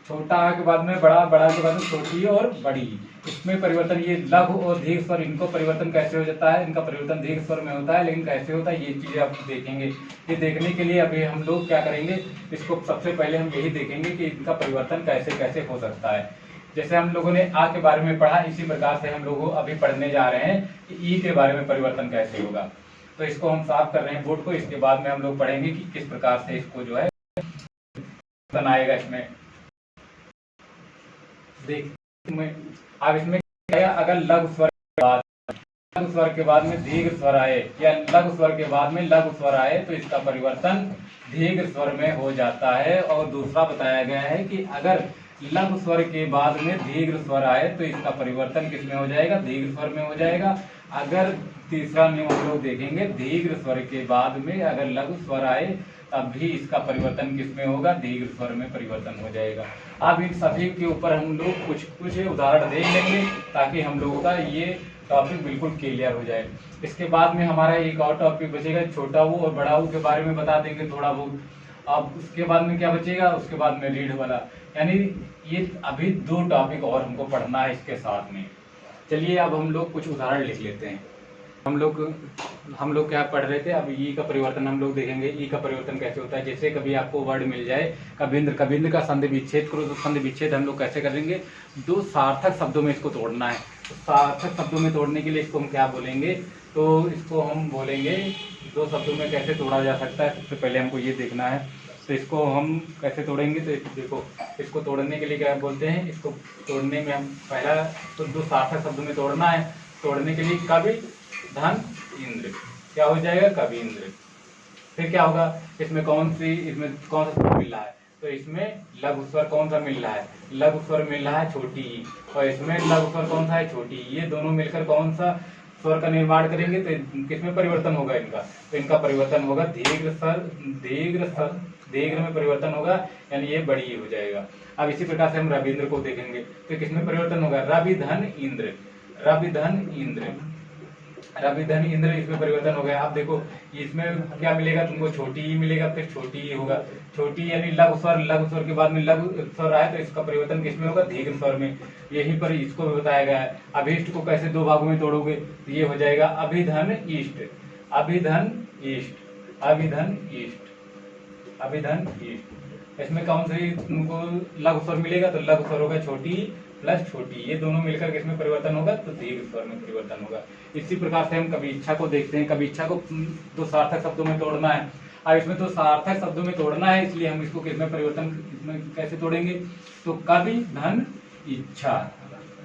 छोटा आ के बाद में बड़ा, बड़ा के बाद में छोटी और बड़ी। इसमें परिवर्तन, ये लघु और दीर्घ स्वर, इनको परिवर्तन कैसे हो जाता है? इनका परिवर्तन दीर्घ स्वर में होता है, लेकिन कैसे होता है ये चीजें आप देखेंगे। ये देखने के लिए अभी हम लोग क्या करेंगे, इसको सबसे पहले हम यही देखेंगे कि इनका परिवर्तन कैसे कैसे हो सकता है। जैसे हम लोगों ने आ के बारे में पढ़ा, इसी प्रकार से हम लोग अभी पढ़ने जा रहे हैं कि ई के बारे में परिवर्तन कैसे होगा। तो इसको हम साफ कर रहे हैं बोर्ड को। इसके बाद में हम लोग पढ़ेंगे कि किस प्रकार से इसको जो है बनाएगा। इसमें देख अब इसमें क्या, अगर लघु स्वर के बाद में दीर्घ स्वर आए या लघु स्वर के बाद में लघु स्वर आए तो इसका परिवर्तन दीर्घ स्वर में हो जाता है। और दूसरा बताया गया है कि अगर लघु स्वर के बाद में दीर्घ स्वर आए तो इसका परिवर्तन किस में हो जाएगा? दीर्घ स्वर में हो जाएगा। अगर तीसरा नियम हम लोग देखेंगे, दीर्घ स्वर के बाद में अगर लघु स्वर आए तब भी इसका परिवर्तन किस में होगा? दीर्घ स्वर में परिवर्तन हो जाएगा। अब इन सभी के ऊपर हम लोग कुछ कुछ उदाहरण देख लेंगे ताकि हम लोगों का ये टॉपिक बिल्कुल क्लियर हो जाए। इसके बाद में हमारा एक और टॉपिक बचेगा, छोटा वो और बड़ा वो के बारे में बता देंगे थोड़ा बहुत। अब उसके बाद में क्या बचेगा? उसके बाद में रीढ़ वाला, यानी ये अभी दो टॉपिक और हमको पढ़ना है इसके साथ में। चलिए अब हम लोग कुछ उदाहरण लिख लेते हैं। हम लोग क्या पढ़ रहे थे, अब ई का परिवर्तन हम लोग देखेंगे। ई का परिवर्तन कैसे होता है, जैसे कभी आपको वर्ड मिल जाए कविंद्र, कविंद्र का संधि विच्छेद करो, तो संधि विच्छेद हम लोग कैसे करेंगे? दो सार्थक शब्दों में इसको तोड़ना है। तो सार्थक शब्दों में तोड़ने के लिए इसको हम क्या बोलेंगे? तो इसको हम बोलेंगे, दो शब्दों में कैसे तोड़ा जा सकता है, सबसे पहले हमको ये देखना है। तो इसको हम कैसे तोड़ेंगे? तो देखो, इसको तोड़ने के लिए क्या बोलते हैं, इसको तोड़ने में हम पहला तो दो सार्थक शब्दों में तोड़ना है। तोड़ने के लिए कवि धन इंद्र, क्या हो जाएगा? कविंद्र। फिर क्या होगा, इसमें कौन सा स्वर मिल रहा है? तो इसमें लघु स्वर कौन सा मिल रहा है? लघु स्वर मिल रहा है छोटी ई, और इसमें लघु स्वर कौन सा है? छोटी ई। ये दोनों मिलकर कौन सा स्वर का निर्माण करेंगे? तो किसमें परिवर्तन होगा इनका? तो इनका परिवर्तन होगा दीर्घ स्वर, दीर्घ में परिवर्तन होगा, यानी ये बड़ी ई हो जाएगा। अब इसी प्रकार से हम रविंद्र को देखेंगे तो किसमें परिवर्तन होगा? रवि धन इंद्र, रवि धन इंद्र, रवि धन इंद्र, इसमें परिवर्तन हो गया। अब देखो इसमें क्या मिलेगा तुमको? छोटी ई मिलेगा, फिर छोटी ई होगा। छोटी यानी लघु स्वर के बाद में लघु स्वर आए तो इसका परिवर्तन किसमें होगा? दीर्घ स्वर में। यहीं पर इसको भी बताया गया है। अभिष्ट को कैसे दो भागों में तोड़ोगे? तो ये हो जाएगा अभिधन इष्ट, अभिधन इष्ट, अभिधन इष्ट, अभिधन इष्ट। इसमें कौन सी तुमको लघु स्वर मिलेगा? तो लघु स्वर होगा छोटी प्लस छोटी, ये दोनों मिलकर किसमें परिवर्तन होगा? तो दीर्घ स्वर में परिवर्तन होगा। इसी प्रकार से हम कभी इच्छा को देखते हैं। कभी इच्छा को दो सार्थक शब्दों में तोड़ना है। अब इसमें तो सार्थक शब्दों में तोड़ना है, इसलिए हम इसको किसमें परिवर्तन, इसमें कैसे तोड़ेंगे? तो कवि धन इच्छा,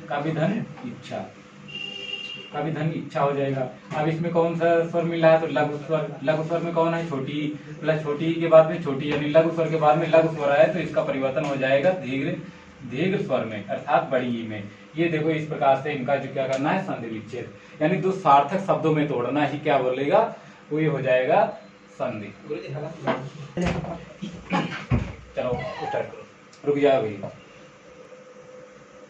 कवि धन इच्छा, कवि धन इच्छा हो जाएगा। अब इसमें कौन सा स्वर मिल रहा है? तो लघु स्वर, लघु स्वर में कौन है? छोटी प्लस छोटी के बाद में छोटी, यानी लघु स्वर के बाद में लघु स्वर आए तो इसका परिवर्तन हो जाएगा दीर्घ स्वर में, अर्थात बड़ी ई में। ये देखो इस प्रकार से इनका जो क्या करना है? संधि विच्छेद, यानी दो सार्थक शब्दों में तोड़ना ही क्या बोलेगा? वो ये हो जाएगा संधि। चलो स्टार्ट करो, रुक जाओ अभी,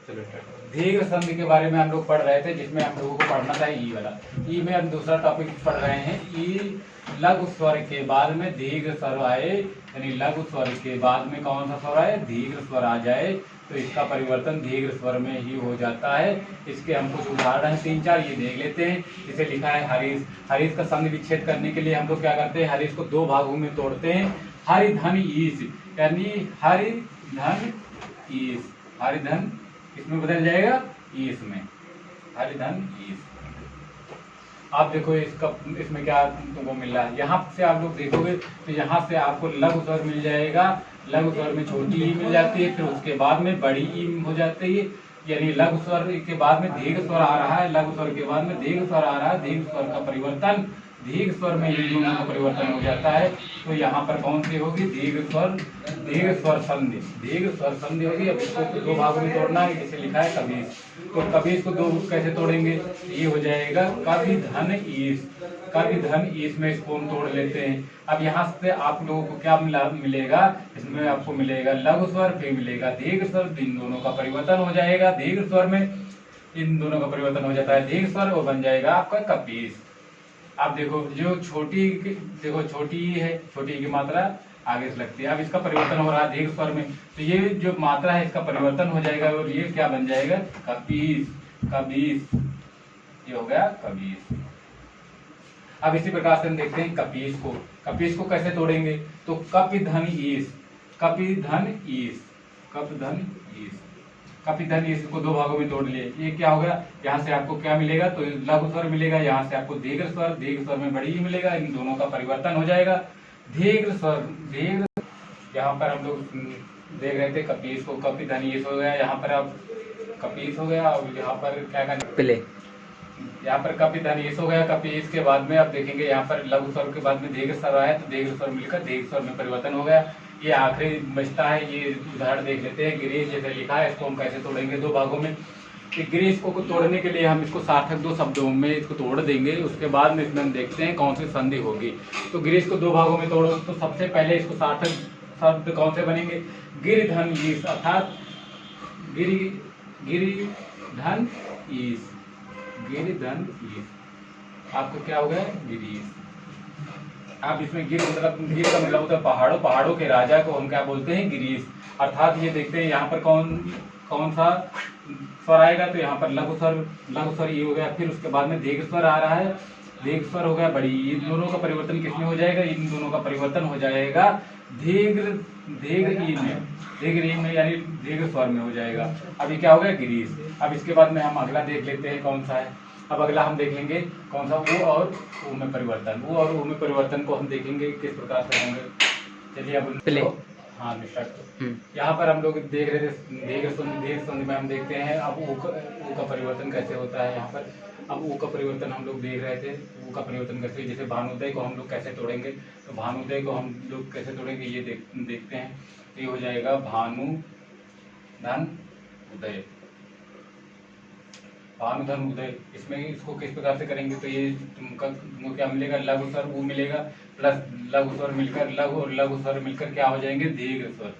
चलो स्टार्ट करो। दीर्घ संधि के बारे में हम लोग पढ़ रहे थे, जिसमें हम लोगों को पढ़ना था ई वाला। ई में हम दूसरा टॉपिक पढ़ रहे हैं। ई लघु स्वर के बाद में दीर्घ स्वर आए, यानी लघु स्वर के बाद में कौन सा स्वर आए? दीर्घ स्वर आ जाए तो इसका परिवर्तन दीर्घ स्वर में ही हो जाता है। इसके हम कुछ उदाहरण 3-4 ये देख लेते हैं। इसे लिखा है हरीश। हरीश का संधि विच्छेद करने के लिए हम लोग क्या करते हैं? हरीश को दो भागों में तोड़ते हैं। हरि धन ईश, यानी हरि धन ईस, हरि धन इसमें बदल जाएगा ईस में, हरि धन ईस। आप देखो इसका इसमें क्या तुमको मिल रहा है, यहाँ से आप लोग देखोगे तो यहाँ से आपको लघु स्वर मिल जाएगा, लघु स्वर में छोटी ई मिल जाती है, फिर उसके बाद में बड़ी ई हो जाती है, यानी लघु स्वर के बाद में दीर्घ स्वर आ रहा है, लघु स्वर के बाद में दीर्घ स्वर आ रहा है, दीर्घ स्वर का परिवर्तन दीर्घ स्वर में इन दोनों का परिवर्तन हो जाता है। तो यहाँ पर कौन सी होगी, दीर्घ स्वर संधि, दीर्घ स्वर संधि होगी। अब इसको दो भागों में तोड़ना है, जिसे लिखा है कबीस। तो कबीस को दो कैसे तोड़ेंगे, ये हो जाएगा कवि धन ईस, कवि धन ईस में इसको हम तोड़ लेते हैं। अब यहाँ से आप लोगों को क्या मिलेगा, इसमें आपको मिलेगा लघु स्वर, फिर मिलेगा दीर्घ स्वर, इन दोनों का परिवर्तन हो जाएगा, दीर्घ स्वर में इन दोनों का परिवर्तन हो जाता है दीर्घ स्वर, वो बन जाएगा आपका कबीस। अब देखो जो छोटी, देखो छोटी ई है, छोटी ई की मात्रा आगे से लगती है, अब इसका परिवर्तन हो रहा है दीर्घ स्वर में, तो ये जो मात्रा है इसका परिवर्तन हो जाएगा और ये क्या बन जाएगा, कबीस, कबीस, ये हो गया कबीस। अब इसी प्रकार से हम देखते हैं कपीस को, कपीस को कैसे तोड़ेंगे, तो कपि धन ईस, कपि धन ईस, कप धन ईस, कपि धन ईस को दो भागों में तोड़ लिए। ये क्या हो गया, यहाँ से आपको क्या मिलेगा, तो लघु स्वर मिलेगा, यहाँ से आपको दीर्घ स्वर, दीर्घ स्वर में बड़ी ई मिलेगा, इन दोनों का परिवर्तन हो जाएगा दीर्घ स्वर, दीर्घ। यहाँ पर हम लोग देख रहे थे कपीस को, कपि धन ईस हो गया, यहाँ पर अब कपीस हो गया, और यहाँ पर क्या करना पहले, यहाँ पर कपि धन ईस हो गया, कपीस के बाद में अब देखेंगे यहाँ पर लघु स्वर के बाद में दीर्घ स्वर आया, तो दीर्घ स्वर मिलकर दीर्घ स्वर में परिवर्तन हो गया। ये आखिरी बचता है, ये उदाहरण देख लेते हैं, गिरीश जैसे लिखा है, इसको हम कैसे तोड़ेंगे दो भागों में। गिरीश को तोड़ने के लिए हम इसको सार्थक दो शब्दों में इसको तोड़ देंगे, उसके बाद में इसमें हम देखते हैं कौन सी संधि होगी। तो गिरीश को दो भागों में तोड़ो, तो सबसे पहले इसको सार्थक शब्द कौन से बनेंगे, गिरि धन ईस, अर्थात गिरि धन ईस, गिरि धन ईस, आपको क्या हो गया गिरीश। आप इसमें गिर का मतलब होता है पहाड़ों, पहाड़ों के राजा को हम क्या बोलते हैं, गिरीश। अर्थात ये देखते हैं यहाँ पर कौन सा स्वर आएगा, तो यहाँ पर लघु स्वर ये हो गया, फिर उसके बाद में दीर्घ स्वर आ रहा है, दीर्घ स्वर हो गया बड़ी, इन दोनों का परिवर्तन किसमें हो जाएगा, इन दोनों का परिवर्तन हो जाएगा दीर्घ ई में, यानी दीर्घ स्वर में हो जाएगा। अभी क्या हो गया गिरीश। अब इसके बाद में हम अगला देख लेते हैं कौन सा है। अब अगला हम देखेंगे कौन सा, वो और ऊ में परिवर्तन, वो और ऊ में परिवर्तन को हम देखेंगे किस प्रकार से होंगे। चलिए अब प्ले, हाँ यहाँ पर हम लोग देख रहे थे दीर्घ संधि में हम देखते हैं अब ऊ का परिवर्तन कैसे होता है। यहाँ पर अब ऊ का परिवर्तन हम लोग देख रहे थे, ऊ का परिवर्तन कैसे, जैसे भानुदय को हम लोग कैसे तोड़ेंगे, तो भानुदय को हम लोग कैसे तोड़ेंगे ये देखते हैं। ये हो जाएगा भानु धन उदय, भानु धन उदय। इसमें इसको किस प्रकार से करेंगे, तो ये तुमको क्या मिलेगा, लघु स्वर ऊ मिलेगा प्लस लघु स्वर मिलकर लघु और लघु स्वर मिलकर क्या हो जाएंगे दीर्घ स्वर,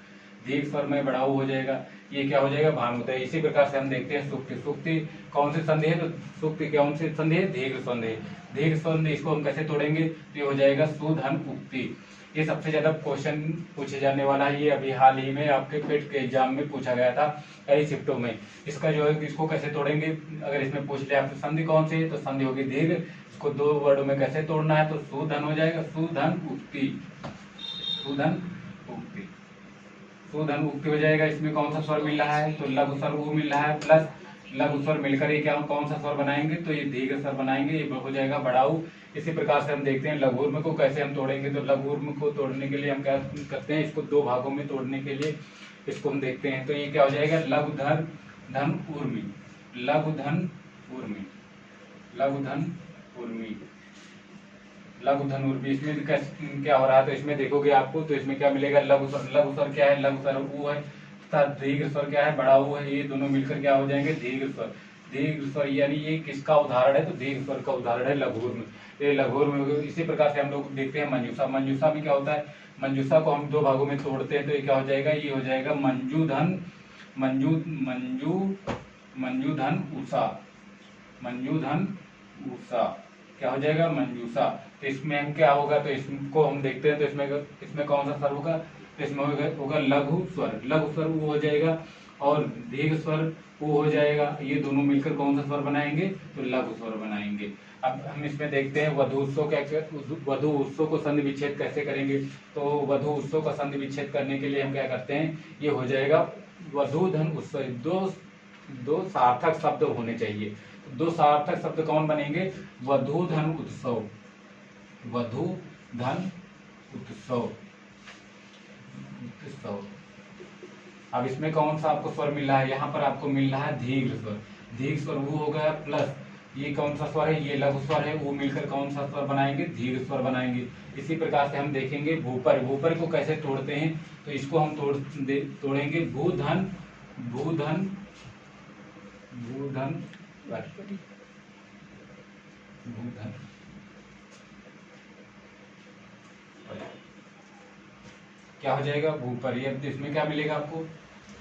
दीर्घ स्वर में बड़ा ऊ हो जाएगा, ये क्या हो जाएगा भानुदय। इसी प्रकार से हम देखते हैं सूक्ति, सूक्ति कौन सी संधि है, तो सूक्ति कौन सी संधि है, दीर्घ संधि, दीर्घ संधि। इसको हम कैसे तोड़ेंगे, तो ये हो जाएगा सुधन उक्ति। ये सबसे ज्यादा क्वेश्चन पूछे जाने वाला है, ये अभी हाल ही में आपके पेट के एग्जाम में पूछा गया था कई शिफ्टों में। इसका जो है इसको कैसे तोड़ेंगे, अगर इसमें पूछ लिया आपसे संधि कौन सी है, तो संधि होगी दीर्घ। इसको दो वर्डों में कैसे तोड़ना है, तो सुधन हो जाएगा, सुधन उक्ति, सुधन उक्ति, सुधन उक्ति हो जाएगा। इसमें कौन सा स्वर मिल रहा है, तो लघु स्वर ऊ मिल रहा है प्लस लघु स्वर मिलकर ये क्या कौन सा स्वर बनाएंगे, तो ये दीर्घ स्वर बनाएंगे, ये हो जाएगा बड़ाऊ। इसी प्रकार से हम देखते हैं लघुर्म को कैसे हम तोड़ेंगे, तो लघुर्म को तोड़ने के लिए हम क्या करते हैं, इसको दो भागों में तोड़ने के लिए इसको हम देखते हैं। तो ये क्या हो जाएगा, लघु धन उर्मी, लघु धन उर्मी, लघु धन उर्मी, लघु धन उर्मी। इसमें क्या हो रहा है, तो इसमें देखोगे आपको, तो इसमें क्या मिलेगा, लघु स्वर क्या है, लघु स्वर ऊ है, दीर्घ स्वर क्या है, बड़ा ऊ है, ये दोनों मिलकर क्या हो जाएंगे दीर्घ स्वर, दीर्घ स्वर। यानी ये किसका उदाहरण है, तो दीर्घ स्वर का उदाहरण है लघुर्म, ये लघुर्म। इसी प्रकार से हम लोग देखते हैं मंजूषा, मंजूषा में क्या होता है, मंजूषा को हम दो भागों में तोड़ते हैं, तो ये क्या हो जाएगा, ये हो जाएगा मंजू धन उषा, मंजू धन उषा क्या हो जाएगा मंजूषा। तो इसमें हम क्या होगा, तो इसको हम देखते हैं, तो इसमें कौन सा स्वर होगा, तो इसमें होगा लघु स्वर, लघु स्वर वो हो जाएगा, और दीर्घ स्वर उ हो जाएगा। ये दोनों मिलकर कौन सा स्वर बनाएंगे? तो लघु स्वर बनाएंगे। अब हम इसमें देखते हैं वधु उत्सव को संधि विच्छेद कैसे करेंगे। तो वधु उत्सव का संधि विच्छेद करने के लिए हम क्या करते हैं, ये हो जाएगा वधु धन उत्सव। दो सार्थक शब्द होने चाहिए। दो सार्थक शब्द कौन बनेंगे? वधु धन उत्सव, वधु धन उत्सव। अब इसमें कौन सा आपको स्वर मिल रहा है? यहाँ पर आपको मिल रहा है दीर्घ स्वर। दीर्घ स्वर वो हो गया, प्लस ये कौन सा स्वर है? ये लघु स्वर है। वो मिलकर कौन सा स्वर बनाएंगे? दीर्घ स्वर बनाएंगे। इसी प्रकार से हम देखेंगे भूपर। भूपर को कैसे तोड़ते हैं? तो इसको हम तोड़ेंगे भूधन, भूधन, भूधन, भूधन। क्या हो जाएगा? भूपर। ये इसमें क्या मिलेगा आपको?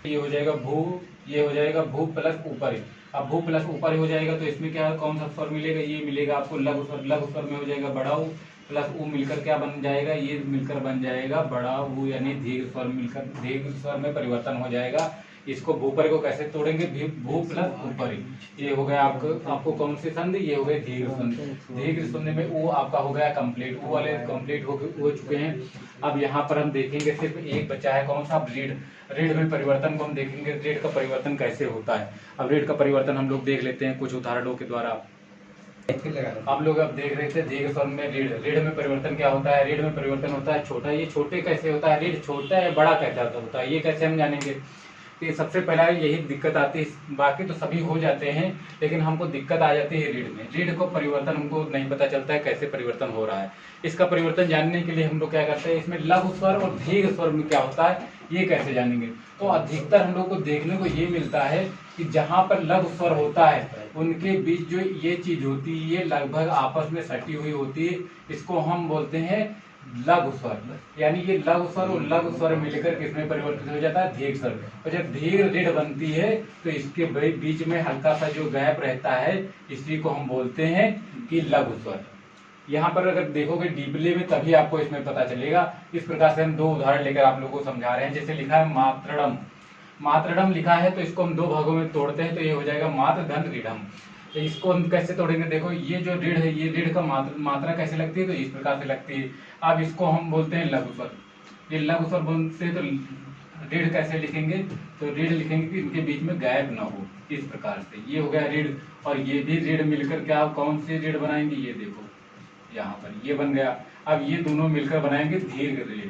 ये हो जाएगा भू, ये हो जाएगा भू प्लस ऊपर। अब भू प्लस ऊपर हो जाएगा तो इसमें क्या कौन सा स्वर मिलेगा? ये मिलेगा आपको लघु स्वर। लघु स्वर में हो जाएगा बड़ा ऊ प्लस ऊ मिलकर क्या बन जाएगा? ये मिलकर बन जाएगा बड़ा ऊ, यानी दीर्घ स्वर मिलकर दीर्घ स्वर में परिवर्तन हो जाएगा। इसको भूपर को कैसे तोड़ेंगे? भू प्लस ऊपर। ये हो गया आपको कौन सी संधि? ये हो गई दीर्घ संधि। दीर्घ संधि में वो आपका हो गया कंप्लीट। वो वाले कंप्लीट हो चुके हैं। अब यहाँ पर हम देखेंगे सिर्फ एक बचा है, कौन सा? रीढ़। रीढ़ में परिवर्तन को हम देखेंगे, रीढ़ का परिवर्तन कैसे होता है। अब रीढ़ का परिवर्तन हम लोग देख लेते हैं कुछ उदाहरणों के द्वारा। हम लोग अब देख रहे थे दीर्घ स्वर में रीढ़। रीढ़ में परिवर्तन क्या होता है? रीढ़ में परिवर्तन होता है छोटा। ये छोटे कैसे होता है? रीढ़ छोटा है, बड़ा कैसे होता है, ये कैसे हम जानेंगे? तो सबसे पहला यही दिक्कत आती है। बाकी तो सभी हो जाते हैं, लेकिन हमको दिक्कत आ जाती है रीढ़ में। रीढ़ को परिवर्तन हमको नहीं पता चलता है कैसे परिवर्तन हो रहा है। इसका परिवर्तन जानने के लिए हम लोग क्या करते हैं, इसमें लघु स्वर और दीर्घ स्वर में क्या होता है ये कैसे जानेंगे। तो अधिकतर हम लोग को देखने को ये मिलता है कि जहाँ पर लघु स्वर होता है उनके बीच जो ये चीज होती है ये लगभग आपस में सटी हुई होती है। इसको हम बोलते हैं लघु स्वर। यानी ये लघु स्वर और लघु स्वर मिलकर किसमें परिवर्तित हो जाता है? दीर्घ स्वर। और जब दीर्घ रीढ़ बनती है तो इसके बीच में हल्का सा जो गैप रहता है इसी को हम बोलते हैं कि लघु स्वर। यहाँ पर अगर देखोगे डीपली में तभी आपको इसमें पता चलेगा। इस प्रकार से हम दो उदाहरण लेकर आप लोगों को समझा रहे हैं। जैसे लिखा है मातृडम। मातृडम लिखा है तो इसको हम दो भागों में तोड़ते हैं तो ये हो जाएगा मातृ धन रीढ़म। तो इसको हम कैसे तोड़ेंगे? देखो ये जो रीढ़ है ये रीढ़ का मात्रा कैसे लगती है? तो इस प्रकार से लगती है। अब इसको हम बोलते हैं लघु स्वर। ये लघु स्वर बोलते हैं तो रीढ़ कैसे लिखेंगे? तो रीढ़ लिखेंगे कि इनके बीच में गैप ना हो। इस प्रकार से ये हो गया रीढ़। और ये भी रीढ़ मिलकर क्या कौन सी रीढ़ बनाएंगे? ये देखो यहाँ पर ये बन गया। अब ये दोनों मिलकर बनाएंगे दीर्घ रीढ़।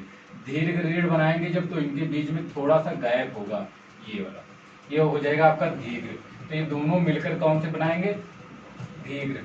दीर्घ रीढ़ बनाएंगे जब तो इनके बीच में थोड़ा सा गैप होगा, ये वाला, ये हो जाएगा आपका दीर्घ। तो ये दोनों मिलकर कौन से बनाएंगे? दीर्घ।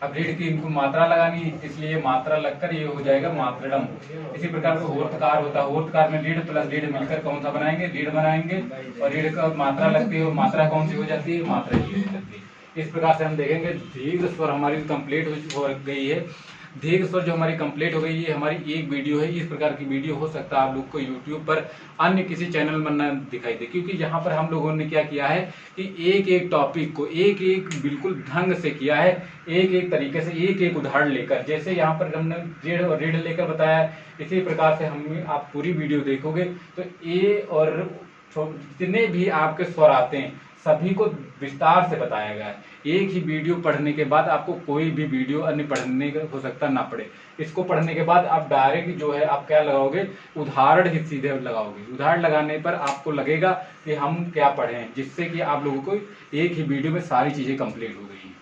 अब रीढ़ की इनको मात्रा लगानी है इसलिए मात्रा लगकर ये हो जाएगा मातृडम। इसी प्रकार से होर्थकार होता है। होर्थकार में रीढ़ प्लस रीढ़ मिलकर कौन सा बनाएंगे? रीढ़ बनाएंगे। और रीढ़ का मात्रा लगती है, मात्रा कौन सी हो जाती है? मात्रा ही हो जाती है। इस प्रकार से हम देखेंगे दीर्घ स्वर हमारी कंप्लीट हो गई है। दीर्घ स्वर जो हमारी कंप्लीट हो गई ये हमारी एक वीडियो है। इस प्रकार की वीडियो हो सकता है आप लोग को यूट्यूब पर अन्य किसी चैनल में न दिखाई दे, क्योंकि यहाँ पर हम लोगों ने क्या किया है कि एक एक टॉपिक को एक एक बिल्कुल ढंग से किया है, एक एक तरीके से एक एक उदाहरण लेकर। जैसे यहाँ पर हमने रीढ़ और रीढ़ लेकर बताया, इसी प्रकार से हम आप पूरी वीडियो देखोगे तो ए और जितने भी आपके स्वर आते हैं सभी को विस्तार से बताया गया है। एक ही वीडियो पढ़ने के बाद आपको कोई भी वीडियो अन्य पढ़ने का हो सकता ना पड़े। इसको पढ़ने के बाद आप डायरेक्ट जो है आप क्या लगाओगे? उदाहरण ही सीधे लगाओगे। उदाहरण लगाने पर आपको लगेगा कि हम क्या पढ़े हैं, जिससे कि आप लोगों को एक ही वीडियो में सारी चीजें कंप्लीट हो गई हैं।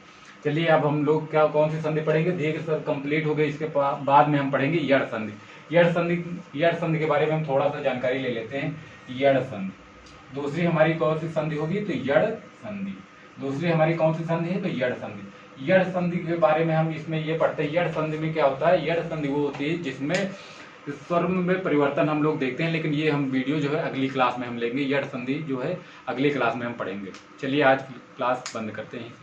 चलिए अब हम लोग क्या कौन सी संधि पढ़ेंगे? दीर्घ स्वर कंप्लीट हो गई। इसके बाद में हम पढ़ेंगे यड़ संधि। यड़ संधि के बारे में हम थोड़ा सा जानकारी ले लेते हैं। यड़ संधि दूसरी हमारी कौन सी संधि होगी? तो यड़ संधि। दूसरी हमारी कौन सी संधि है? तो यड़ संधि। यड़ संधि के बारे में हम इसमें ये पढ़ते हैं। यड़ संधि में क्या होता है? यड़ संधि वो होती है जिसमें स्वर में परिवर्तन हम लोग देखते हैं, लेकिन ये हम वीडियो जो है अगली क्लास में हम लेंगे। यड़ संधि जो है अगली क्लास में हम पढ़ेंगे। चलिए आज क्लास बंद करते हैं।